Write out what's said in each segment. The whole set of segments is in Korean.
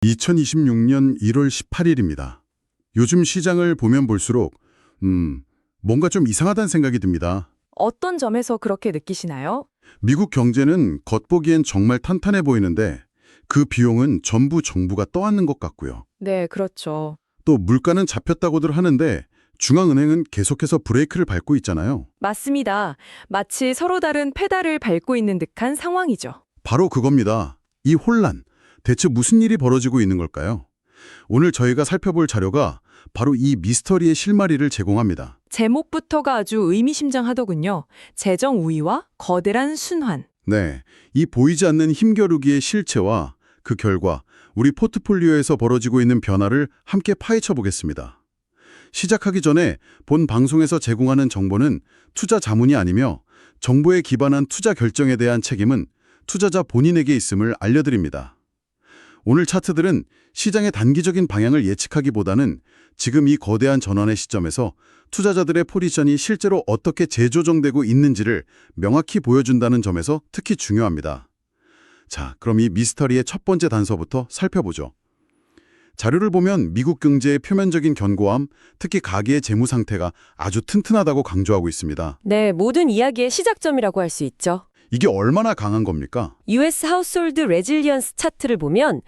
2026년 1월 18일입니다. 요즘 시장을 보면 볼수록 뭔가 좀 이상하다는 생각이 듭니다. 어떤 점에서 그렇게 느끼시나요? 미국 경제는 겉보기엔 정말 탄탄해 보이는데 그 비용은 전부 정부가 떠안는 것 같고요. 네, 그렇죠. 또 물가는 잡혔다고들 하는데 중앙은행은 계속해서 브레이크를 밟고 있잖아요. 맞습니다. 마치 서로 다른 페달을 밟고 있는 듯한 상황이죠. 바로 그겁니다. 이 혼란, 대체 무슨 일이 벌어지고 있는 걸까요? 오늘 저희가 살펴볼 자료가 바로 이 미스터리의 실마리를 제공합니다. 제목부터가 아주 의미심장하더군요. 재정 우위와 거대한 순환. 네, 이 보이지 않는 힘겨루기의 실체와 그 결과 우리 포트폴리오에서 벌어지고 있는 변화를 함께 파헤쳐 보겠습니다. 시작하기 전에 본 방송에서 제공하는 정보는 투자 자문이 아니며 정보에 기반한 투자 결정에 대한 책임은 투자자 본인에게 있음을 알려드립니다. 오늘 차트들은 시장의 단기적인 방향을 예측하기보다는 지금 이 거대한 전환의 시점에서 투자자들의 포지션이 실제로 어떻게 재조정되고 있는지를 명확히 보여준다는 점에서 특히 중요합니다. 자, 그럼 이 미스터리의 첫 번째 단서부터 살펴보죠. 자료를 보면 미국 경제의 표면적인 견고함, 특히 가계의 재무 상태가 아주 튼튼하다고 강조하고 있습니다. 네, 모든 이야기의 시작점이라고 할 수 있죠. 이게 얼마나 강한 겁니까? US 하우스홀드 레질리언스 차트를 보면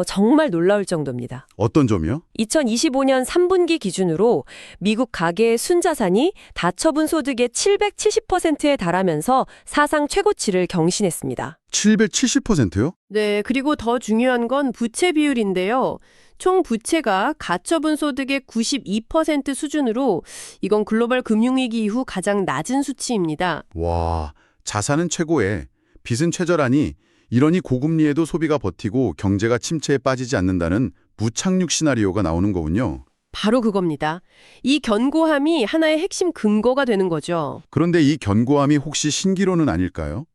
정말 놀라울 정도입니다. 어떤 점이요? 2025년 3분기 기준으로 미국 가계의 순자산이 다처분 소득의 770%에 달하면서 사상 최고치를 경신했습니다. 770%요? 네, 그리고 더 중요한 건 부채 비율인데요. 총 부채가 가처분 소득의 92% 수준으로 이건 글로벌 금융위기 이후 가장 낮은 수치입니다. 와, 자산은 최고에 빚은 최저라니 이러니 고금리에도 소비가 버티고 경제가 침체에 빠지지 않는다는 무착륙 시나리오가 나오는 거군요. 바로 그겁니다. 이 견고함이 하나의 핵심 근거가 되는 거죠. 그런데 이 견고함이 혹시 신기론은 아닐까요?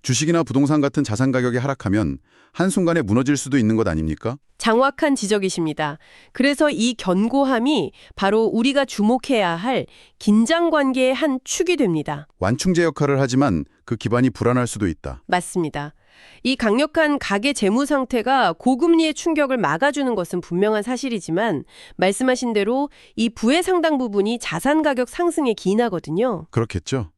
주식이나 부동산 같은 자산 가격이 하락하면 한순간에 무너질 수도 있는 것 아닙니까? 장확한 지적이십니다. 그래서 이 견고함이 바로 우리가 주목해야 할 긴장 관계의 한 축이 됩니다. 완충제 역할을 하지만 그 기반이 불안할 수도 있다. 맞습니다. 이 강력한 가계 재무 상태가 고금리의 충격을 막아주는 것은 분명한 사실이지만 말씀하신 대로 이 부의 상당 부분이 자산 가격 상승에 기인하거든요. 그렇겠죠?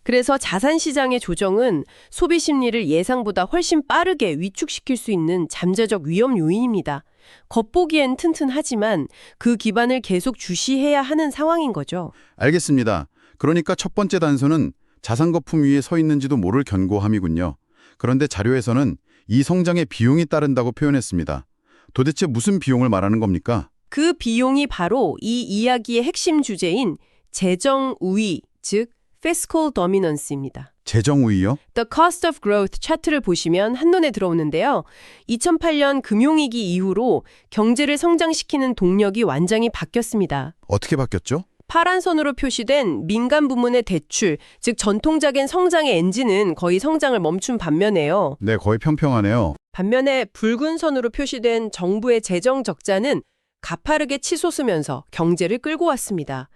그래서 자산 시장의 조정은 소비 심리를 예상보다 훨씬 빠르게 위축시킬 수 있는 잠재적 위험 요인입니다. 겉보기엔 튼튼하지만 그 기반을 계속 주시해야 하는 상황인 거죠. 알겠습니다. 그러니까 첫 번째 단서는 자산 거품 위에 서 있는지도 모를 견고함이군요. 그런데 자료에서는 이 성장에 비용이 따른다고 표현했습니다. 도대체 무슨 비용을 말하는 겁니까? 그 비용이 바로 이 이야기의 핵심 주제인 재정 우위, 즉 fiscal dominance입니다. 재정 우위요? The Cost of Growth 차트를 보시면 한눈에 들어오는데요. 2008년 금융위기 이후로 경제를 성장시키는 동력이 완전히 바뀌었습니다. 어떻게 바뀌었죠? 파란 선으로 표시된 민간 부문의 대출, 즉 전통적인 성장의 엔진은 거의 성장을 멈춘 반면에요. 네, 거의 평평하네요. 반면에 붉은 선으로 표시된 정부의 재정 적자는 가파르게 치솟으면서 경제를 끌고 왔습니다.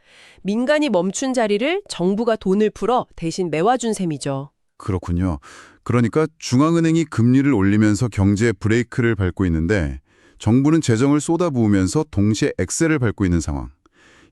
민간이 멈춘 자리를 정부가 돈을 풀어 대신 메워준 셈이죠. 그렇군요. 그러니까 중앙은행이 금리를 올리면서 경제에 브레이크를 밟고 있는데 정부는 재정을 쏟아부으면서 동시에 엑셀을 밟고 있는 상황.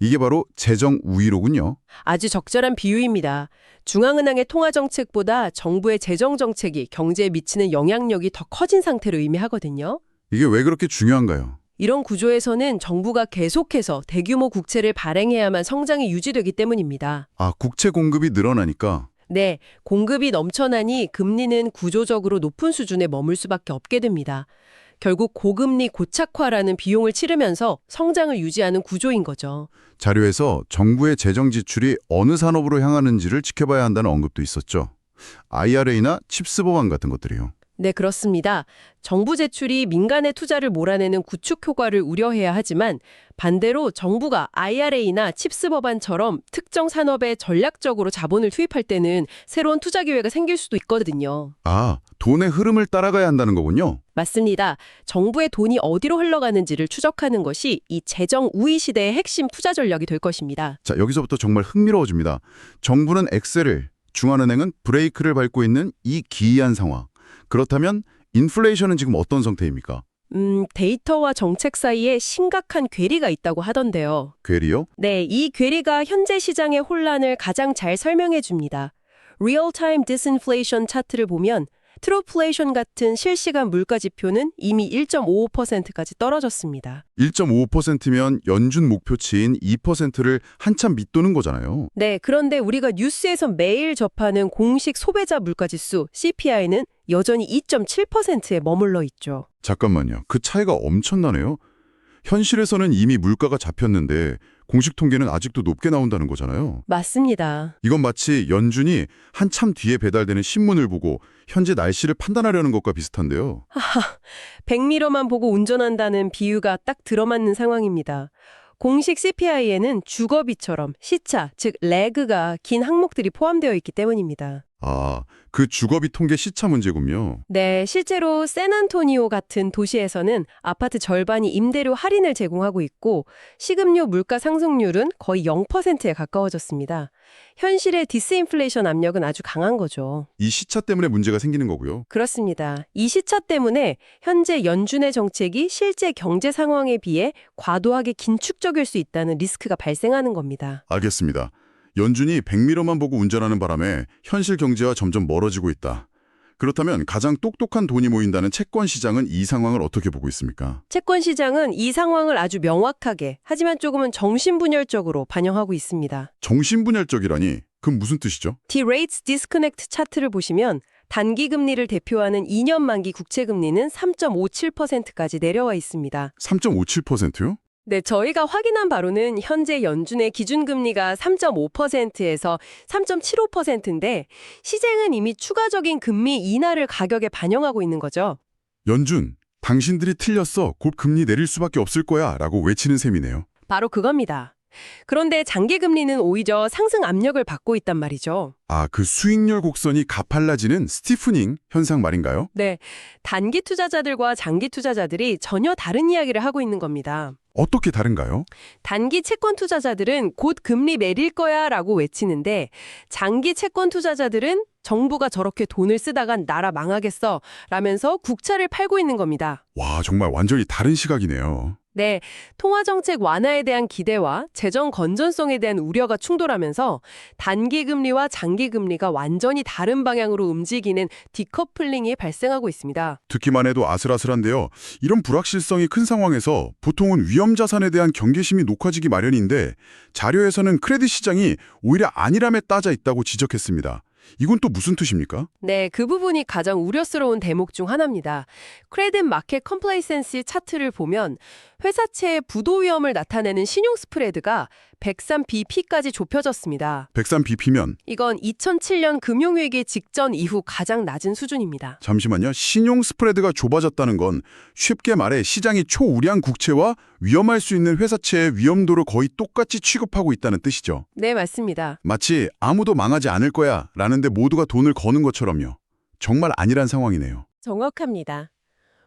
이게 바로 재정 우위로군요. 아주 적절한 비유입니다. 중앙은행의 통화정책보다 정부의 재정정책이 경제에 미치는 영향력이 더 커진 상태를 의미하거든요. 이게 왜 그렇게 중요한가요? 이런 구조에서는 정부가 계속해서 대규모 국채를 발행해야만 성장이 유지되기 때문입니다. 아, 국채 공급이 늘어나니까. 네, 공급이 넘쳐나니 금리는 구조적으로 높은 수준에 머물 수밖에 없게 됩니다. 결국 고금리 고착화라는 비용을 치르면서 성장을 유지하는 구조인 거죠. 자료에서 정부의 재정 지출이 어느 산업으로 향하는지를 지켜봐야 한다는 언급도 있었죠. IRA나 칩스 법안 같은 것들이요. 네, 그렇습니다. 정부 제출이 민간의 투자를 몰아내는 구축 효과를 우려해야 하지만 반대로 정부가 IRA나 칩스 법안처럼 특정 산업에 전략적으로 자본을 투입할 때는 새로운 투자 기회가 생길 수도 있거든요. 아, 돈의 흐름을 따라가야 한다는 거군요. 맞습니다. 정부의 돈이 어디로 흘러가는지를 추적하는 것이 이 재정 우위 시대의 핵심 투자 전략이 될 것입니다. 자, 여기서부터 정말 흥미로워집니다. 정부는 엑셀을, 중앙은행은 브레이크를 밟고 있는 이 기이한 상황. 그렇다면 인플레이션은 지금 어떤 상태입니까? 데이터와 정책 사이에 심각한 괴리가 있다고 하던데요. 괴리요? 네, 이 괴리가 현재 시장의 혼란을 가장 잘 설명해 줍니다. Real-time disinflation 차트를 보면 트루플레이션 같은 실시간 물가 지표는 이미 1.55%까지 떨어졌습니다. 1.55%면 연준 목표치인 2%를 한참 밑도는 거잖아요. 네, 그런데 우리가 뉴스에서 매일 접하는 공식 소비자 물가지수 CPI는 여전히 2.7%에 머물러 있죠. 잠깐만요. 그 차이가 엄청나네요. 현실에서는 이미 물가가 잡혔는데 공식 통계는 아직도 높게 나온다는 거잖아요. 맞습니다. 이건 마치 연준이 한참 뒤에 배달되는 신문을 보고 현재 날씨를 판단하려는 것과 비슷한데요. 백미러만 보고 운전한다는 비유가 딱 들어맞는 상황입니다. 공식 CPI에는 주거비처럼 시차, 즉 레그가 긴 항목들이 포함되어 있기 때문입니다. 아, 그 주거비 통계 시차 문제군요. 네, 실제로 샌안토니오 같은 도시에서는 아파트 절반이 임대료 할인을 제공하고 있고 식음료 물가 상승률은 거의 0%에 가까워졌습니다. 현실의 디스인플레이션 압력은 아주 강한 거죠. 이 시차 때문에 문제가 생기는 거고요. 그렇습니다. 이 시차 때문에 현재 연준의 정책이 실제 경제 상황에 비해 과도하게 긴축적일 수 있다는 리스크가 발생하는 겁니다. 알겠습니다. 연준이 백미러만 보고 운전하는 바람에 현실 경제와 점점 멀어지고 있다. 그렇다면 가장 똑똑한 돈이 모인다는 채권 시장은 이 상황을 어떻게 보고 있습니까? 채권 시장은 이 상황을 아주 명확하게 하지만 조금은 정신분열적으로 반영하고 있습니다. 정신분열적이라니? 그건 무슨 뜻이죠? D-Rates Disconnect 차트를 보시면 단기 금리를 대표하는 2년 만기 국채 금리는 3.57%까지 내려와 있습니다. 3.57%요? 네, 저희가 확인한 바로는 현재 연준의 기준금리가 3.5%에서 3.75%인데 시장은 이미 추가적인 금리 인하를 가격에 반영하고 있는 거죠. 연준, 당신들이 틀렸어. 곧 금리 내릴 수밖에 없을 거야. 라고 외치는 셈이네요. 바로 그겁니다. 그런데 장기금리는 오히려 상승 압력을 받고 있단 말이죠. 아, 그 수익률 곡선이 가팔라지는 스티프닝 현상 말인가요? 네, 단기 투자자들과 장기 투자자들이 전혀 다른 이야기를 하고 있는 겁니다. 어떻게 다른가요? 단기 채권 투자자들은 곧 금리 내릴 거야 라고 외치는데 장기 채권 투자자들은 정부가 저렇게 돈을 쓰다간 나라 망하겠어 라면서 국채를 팔고 있는 겁니다. 와, 정말 완전히 다른 시각이네요. 네, 통화정책 완화에 대한 기대와 재정 건전성에 대한 우려가 충돌하면서 단기 금리와 장기 금리가 완전히 다른 방향으로 움직이는 디커플링이 발생하고 있습니다. 듣기만 해도 아슬아슬한데요. 이런 불확실성이 큰 상황에서 보통은 위험 자산에 대한 경계심이 높아지기 마련인데 자료에서는 크레딧 시장이 오히려 아니람에 따져 있다고 지적했습니다. 이건 또 무슨 뜻입니까? 네, 그 부분이 가장 우려스러운 대목 중 하나입니다. 크레딧 마켓 컴플레이센시 차트를 보면 회사채의 부도 위험을 나타내는 신용 스프레드가 103bp까지 좁혀졌습니다. 103bp면 이건 2007년 금융위기 직전 이후 가장 낮은 수준입니다. 잠시만요. 신용 스프레드가 좁아졌다는 건 쉽게 말해 시장이 초우량 국채와 위험할 수 있는 회사채의 위험도를 거의 똑같이 취급하고 있다는 뜻이죠. 네, 맞습니다. 마치 아무도 망하지 않을 거야 라는데 모두가 돈을 거는 것처럼요. 정말 아니란 상황이네요. 정확합니다.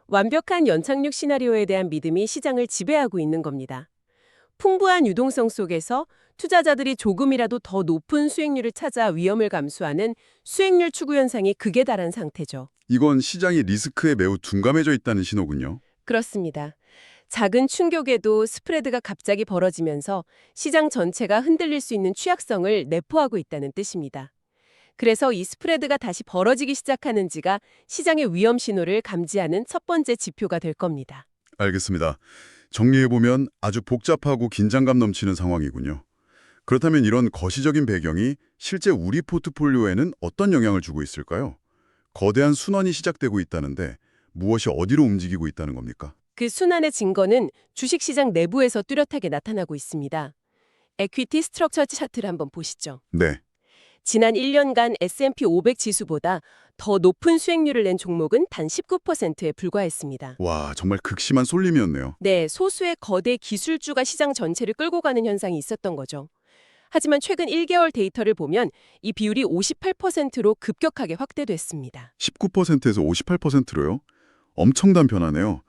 완벽한 연착륙 시나리오에 대한 믿음이 시장을 지배하고 있는 겁니다. 풍부한 유동성 속에서 투자자들이 조금이라도 더 높은 수익률을 찾아 위험을 감수하는 수익률 추구 현상이 극에 달한 상태죠. 이건 시장이 리스크에 매우 둔감해져 있다는 신호군요. 그렇습니다. 작은 충격에도 스프레드가 갑자기 벌어지면서 시장 전체가 흔들릴 수 있는 취약성을 내포하고 있다는 뜻입니다. 그래서 이 스프레드가 다시 벌어지기 시작하는지가 시장의 위험 신호를 감지하는 첫 번째 지표가 될 겁니다. 알겠습니다. 정리해보면 아주 복잡하고 긴장감 넘치는 상황이군요. 그렇다면 이런 거시적인 배경이 실제 우리 포트폴리오에는 어떤 영향을 주고 있을까요? 거대한 순환이 시작되고 있다는데 무엇이 어디로 움직이고 있다는 겁니까? 그 순환의 증거는 주식시장 내부에서 뚜렷하게 나타나고 있습니다. 에퀴티 스트럭처 차트를 한번 보시죠. 네. 지난 1년간 S&P 500 지수보다 더 높은 수익률을 낸 종목은 단 19%에 불과했습니다. 와, 정말 극심한 쏠림이었네요. 네, 소수의 거대 기술주가 시장 전체를 끌고 가는 현상이 있었던 거죠. 하지만 최근 1개월 데이터를 보면 이 비율이 58%로 급격하게 확대됐습니다. 19%에서 58%로요? 엄청난 변화네요.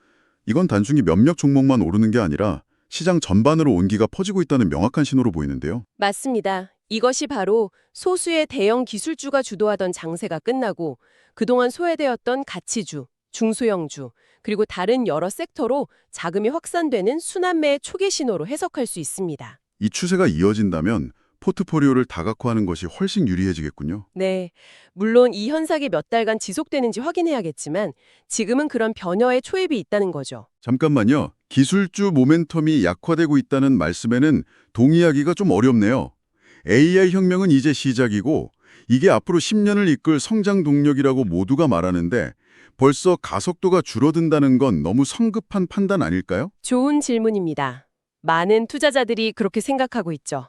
이건 단순히 몇몇 종목만 오르는 게 아니라 시장 전반으로 온기가 퍼지고 있다는 명확한 신호로 보이는데요. 맞습니다. 이것이 바로 소수의 대형 기술주가 주도하던 장세가 끝나고 그동안 소외되었던 가치주, 중소형주, 그리고 다른 여러 섹터로 자금이 확산되는 순환매의 초기 신호로 해석할 수 있습니다. 이 추세가 이어진다면 포트폴리오를 다각화하는 것이 훨씬 유리해지겠군요. 네, 물론 이 현상이 몇 달간 지속되는지 확인해야겠지만 지금은 그런 변화의 초입이 있다는 거죠. 잠깐만요. 기술주 모멘텀이 약화되고 있다는 말씀에는 동의하기가 좀 어렵네요. AI 혁명은 이제 시작이고 이게 앞으로 10년을 이끌 성장 동력이라고 모두가 말하는데 벌써 가속도가 줄어든다는 건 너무 성급한 판단 아닐까요? 좋은 질문입니다. 많은 투자자들이 그렇게 생각하고 있죠.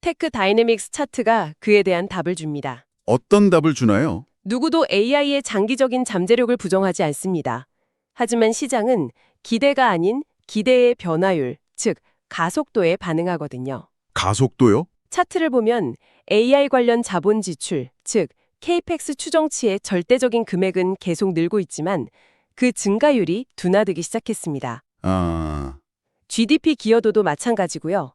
테크 다이내믹스 차트가 그에 대한 답을 줍니다. 어떤 답을 주나요? 누구도 AI의 장기적인 잠재력을 부정하지 않습니다. 하지만 시장은 기대가 아닌 기대의 변화율, 즉 가속도에 반응하거든요. 가속도요? 차트를 보면 AI 관련 자본 지출, 즉 KPX 추정치의 절대적인 금액은 계속 늘고 있지만 그 증가율이 둔화되기 시작했습니다. 아, GDP 기여도도 마찬가지고요.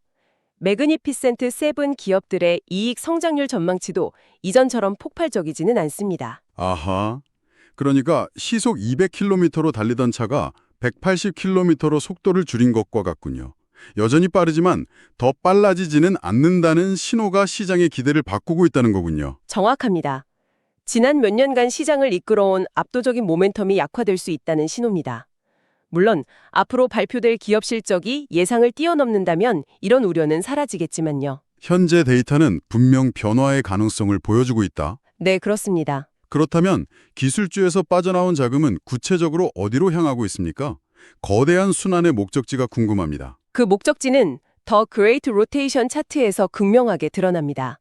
매그니피센트 세븐 기업들의 이익 성장률 전망치도 이전처럼 폭발적이지는 않습니다. 아하. 그러니까 시속 200km로 달리던 차가 180km로 속도를 줄인 것과 같군요. 여전히 빠르지만 더 빨라지지는 않는다는 신호가 시장의 기대를 바꾸고 있다는 거군요. 정확합니다. 지난 몇 년간 시장을 이끌어온 압도적인 모멘텀이 약화될 수 있다는 신호입니다. 물론 앞으로 발표될 기업 실적이 예상을 뛰어넘는다면 이런 우려는 사라지겠지만요. 현재 데이터는 분명 변화의 가능성을 보여주고 있다. 네, 그렇습니다. 그렇다면 기술주에서 빠져나온 자금은 구체적으로 어디로 향하고 있습니까? 거대한 순환의 목적지가 궁금합니다. 그 목적지는 더 그레이트 로테이션 차트에서 극명하게 드러납니다.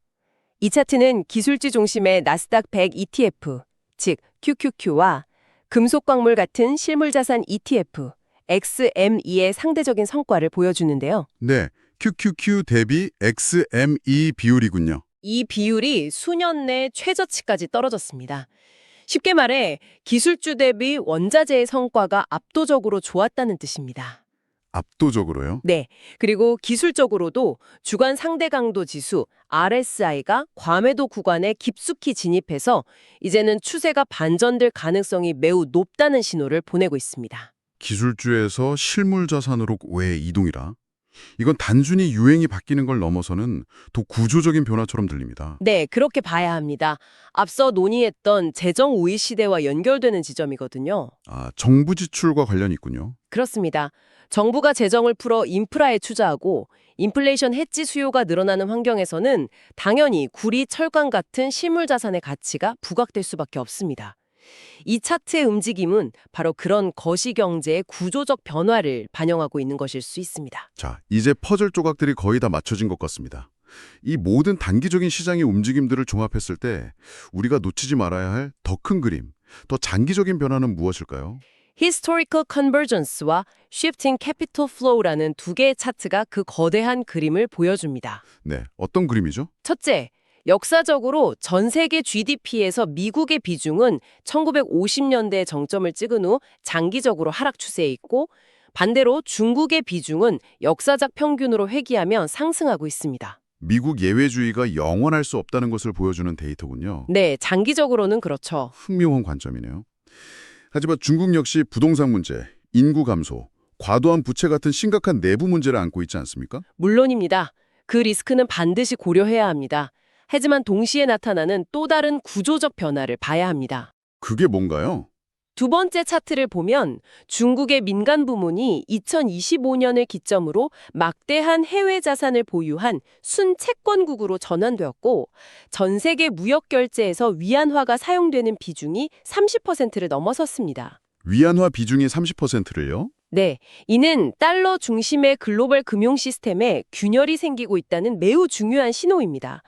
이 차트는 기술주 중심의 나스닥 100 ETF, 즉 QQQ와 금속광물 같은 실물자산 ETF, XME의 상대적인 성과를 보여주는데요. 네, QQQ 대비 XME 비율이군요. 이 비율이 수년 내 최저치까지 떨어졌습니다. 쉽게 말해 기술주 대비 원자재의 성과가 압도적으로 좋았다는 뜻입니다. 압도적으로요? 네, 그리고 기술적으로도 주간 상대 강도 지수 RSI가 과매도 구간에 깊숙이 진입해서 이제는 추세가 반전될 가능성이 매우 높다는 신호를 보내고 있습니다. 기술주에서 실물 자산으로 왜 이동이라? 이건 단순히 유행이 바뀌는 걸 넘어서는 더 구조적인 변화처럼 들립니다. 네, 그렇게 봐야 합니다. 앞서 논의했던 재정 우위 시대와 연결되는 지점이거든요. 아, 정부 지출과 관련이 있군요. 그렇습니다. 정부가 재정을 풀어 인프라에 투자하고 인플레이션 해지 수요가 늘어나는 환경에서는 당연히 구리, 철강 같은 실물 자산의 가치가 부각될 수밖에 없습니다. 이 차트의 움직임은 바로 그런 거시경제의 구조적 변화를 반영하고 있는 것일 수 있습니다. 자, 이제 퍼즐 조각들이 거의 다 맞춰진 것 같습니다. 이 모든 단기적인 시장의 움직임들을 종합했을 때 우리가 놓치지 말아야 할 더 큰 그림, 더 장기적인 변화는 무엇일까요? Historical Convergence와 Shifting Capital Flow라는 두 개의 차트가 그 거대한 그림을 보여줍니다. 네, 어떤 그림이죠? 첫째, 역사적으로 전 세계 GDP에서 미국의 비중은 1950년대에 정점을 찍은 후 장기적으로 하락 추세에 있고 반대로 중국의 비중은 역사적 평균으로 회귀하며 상승하고 있습니다. 미국 예외주의가 영원할 수 없다는 것을 보여주는 데이터군요. 네, 장기적으로는 그렇죠. 흥미로운 관점이네요. 하지만 중국 역시 부동산 문제, 인구 감소, 과도한 부채 같은 심각한 내부 문제를 안고 있지 않습니까? 물론입니다. 그 리스크는 반드시 고려해야 합니다. 하지만 동시에 나타나는 또 다른 구조적 변화를 봐야 합니다. 그게 뭔가요? 두 번째 차트를 보면 중국의 민간 부문이 2025년을 기점으로 막대한 해외 자산을 보유한 순채권국으로 전환되었고 전 세계 무역 결제에서 위안화가 사용되는 비중이 30%를 넘어섰습니다. 위안화 비중이 30%를요? 네, 이는 달러 중심의 글로벌 금융 시스템에 균열이 생기고 있다는 매우 중요한 신호입니다.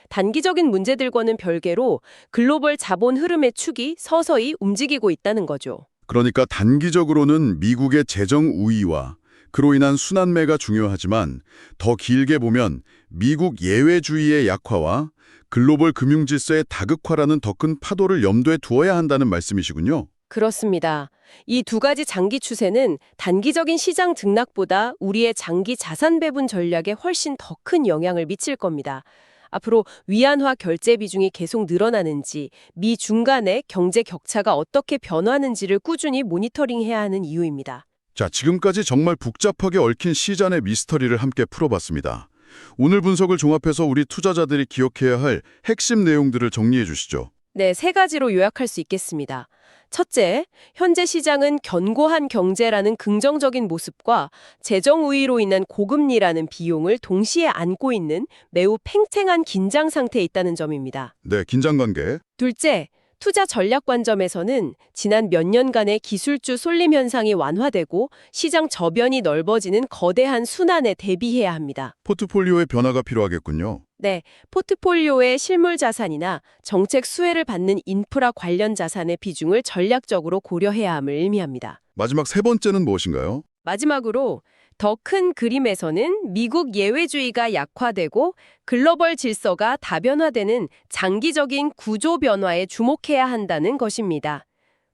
단기적인 문제들과는 별개로 글로벌 자본 흐름의 축이 서서히 움직이고 있다는 거죠. 그러니까 단기적으로는 미국의 재정 우위와 그로 인한 순환매가 중요하지만 더 길게 보면 미국 예외주의의 약화와 글로벌 금융 질서의 다극화라는 더 큰 파도를 염두에 두어야 한다는 말씀이시군요. 그렇습니다. 이 두 가지 장기 추세는 단기적인 시장 등락보다 우리의 장기 자산 배분 전략에 훨씬 더 큰 영향을 미칠 겁니다. 앞으로 위안화 결제 비중이 계속 늘어나는지, 미 중간에 경제 격차가 어떻게 변화하는지를 꾸준히 모니터링해야 하는 이유입니다. 자, 지금까지 정말 복잡하게 얽힌 시장의 미스터리를 함께 풀어봤습니다. 오늘 분석을 종합해서 우리 투자자들이 기억해야 할 핵심 내용들을 정리해 주시죠. 네, 세 가지로 요약할 수 있겠습니다. 첫째, 현재 시장은 견고한 경제라는 긍정적인 모습과 재정 우위로 인한 고금리라는 비용을 동시에 안고 있는 매우 팽팽한 긴장 상태에 있다는 점입니다. 네, 긴장관계. 둘째, 투자 전략 관점에서는 지난 몇 년간의 기술주 쏠림 현상이 완화되고 시장 저변이 넓어지는 거대한 순환에 대비해야 합니다. 포트폴리오의 변화가 필요하겠군요. 네, 포트폴리오의 실물 자산이나 정책 수혜를 받는 인프라 관련 자산의 비중을 전략적으로 고려해야 함을 의미합니다. 마지막 세 번째는 무엇인가요? 마지막으로 더 큰 그림에서는 미국 예외주의가 약화되고 글로벌 질서가 다변화되는 장기적인 구조 변화에 주목해야 한다는 것입니다.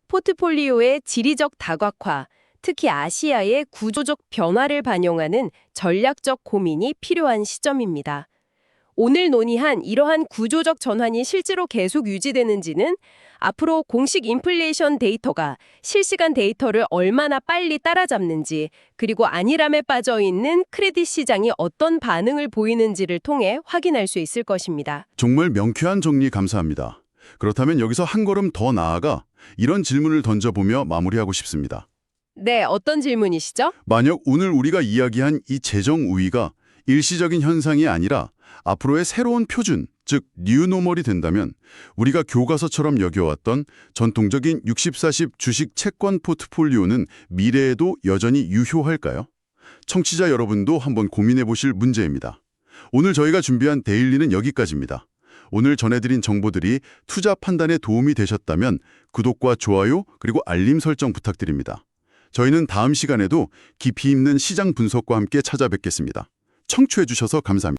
포트폴리오의 지리적 다각화, 특히 아시아의 구조적 변화를 반영하는 전략적 고민이 필요한 시점입니다. 오늘 논의한 이러한 구조적 전환이 실제로 계속 유지되는지는 앞으로 공식 인플레이션 데이터가 실시간 데이터를 얼마나 빨리 따라잡는지, 그리고 안일함에 빠져있는 크레딧 시장이 어떤 반응을 보이는지를 통해 확인할 수 있을 것입니다. 정말 명쾌한 정리 감사합니다. 그렇다면 여기서 한 걸음 더 나아가 이런 질문을 던져보며 마무리하고 싶습니다. 네, 어떤 질문이시죠? 만약 오늘 우리가 이야기한 이 재정 우위가 일시적인 현상이 아니라 앞으로의 새로운 표준, 즉 뉴노멀이 된다면 우리가 교과서처럼 여겨왔던 전통적인 60-40 주식 채권 포트폴리오는 미래에도 여전히 유효할까요? 청취자 여러분도 한번 고민해 보실 문제입니다. 오늘 저희가 준비한 데일리는 여기까지입니다. 오늘 전해드린 정보들이 투자 판단에 도움이 되셨다면 구독과 좋아요 그리고 알림 설정 부탁드립니다. 저희는 다음 시간에도 깊이 있는 시장 분석과 함께 찾아뵙겠습니다. 청취해 주셔서 감사합니다.